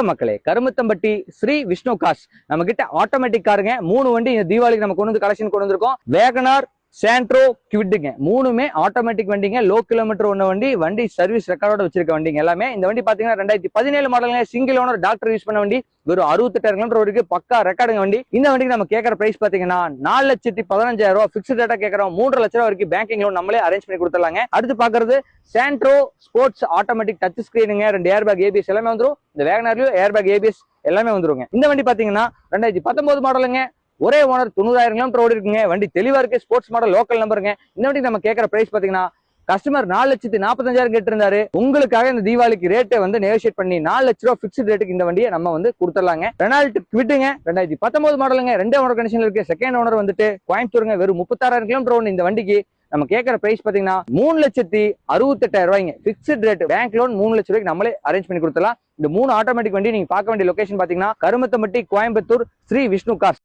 மக்களே, கருமத்தம்பட்டி ஸ்ரீ விஷ்ணு கார்ஸ் நம்ம கிட்ட ஆட்டோமேட்டிக் காருங்க 3 வண்டி இந்த தீபாவளிக்கு நம்ம கொண்டு வந்து கலெக்ஷன் கொண்டு வந்திருக்கோம். வேகனார், சாண்ட்ரோ, குவிட்டுங்க மூணுமே ஆட்டோமேட்டிக் வண்டிங்க. லோ கிலோமீட்டர் ஒண்ணு வண்டி சர்வீஸ் ரெக்கார்டோட வச்சிருக்க வண்டிங்க எல்லாமே. இந்த வண்டி பாத்தீங்கன்னா 2017 மாடலுங்க, சிங்கிள் ஓனர், டாக்டர் யூஸ் பண்ண வண்டி. வெறும் 68,000 கிலோமீட்டர் வரைக்கும் பக்கா ரெக்கார்டுங்க வண்டி. இந்த வண்டிக்கு நம்ம கேட்கற பிரைஸ் பாத்தீங்கன்னா 4,15,000 ரூபாய் பிக்ஸ்ட் ரேட்டா கேட்கறோம். 3,00,000 ரூபாய் வரைக்கும் பேங்கிங் லோன் நம்மளே அரேஞ்ச் பண்ணி கொடுத்துடலாங்க. அடுத்து பாக்குறது சாண்ட்ரோ ஸ்போர்ட்ஸ் ஆட்டோமேட்டிக் டச் ஸ்கிரீனுங்க, 2 ஏர் பேக் ஏபிஎஸ் எல்லாமே வந்துரும். இந்த வேகனார்லயும் ஏர் பேக் ஏபிஎஸ் எல்லாமே வந்துருங்க. இந்த வண்டி பாத்தீங்கன்னா 2019 மாடலுங்க, ஒரே ஓனர், 90,000 கிலோமீட்டர் ஓடி இருக்குங்க. வண்டி தெளிவா இருக்கு, ஸ்போர்ட்ஸ் மாடல், லோக்கல் நம்பருங்க. இந்த வண்டி நம்ம கேட்கற பிரைஸ் பாத்தீங்கன்னா கஸ்டமர் 4,45,000 கேட்டிருந்தாரு. உங்களுக்காக இந்த தீபாவளிக்கு ரேட்டை வந்து நெகோசியேட் பண்ணி 4,00,000 ரூபாய் பிக்ஸ்ட் ரேட்டுக்கு இந்த வண்டியை நம்ம வந்து கொடுத்துடலாங்க. ரெனால்ட் குவிட்டுங்க, 2019 மாடலுங்க, 2 ஓனர் கண்டிஷன்ல இருக்கு. செகண்ட் ஓனர் வந்துட்டு கோயம்புத்தூருங்க. வெறும் 36,000 கிலோமீட்டர் ஓடி இந்த வண்டிக்கு நம்ம கேட்கற பிரைஸ் பாத்தீங்கன்னா 3,68,000 ரூபாய்ங்க. பிக்ஸ்ட் ரேட், பேங்க் லோன் 3,00,000 ரூபாய்க்கு நம்மளே அரேஞ்ச் பண்ணி கொடுத்துலாம். இந்த 3 ஆட்டோமேட்டிக் வண்டி நீங்க பார்க்க வேண்டிய லொகேஷன் பாத்தீங்கன்னா கருமத்தம்பட்டி, கோயம்புத்தூர், ஸ்ரீ விஷ்ணு கார்ஸ்.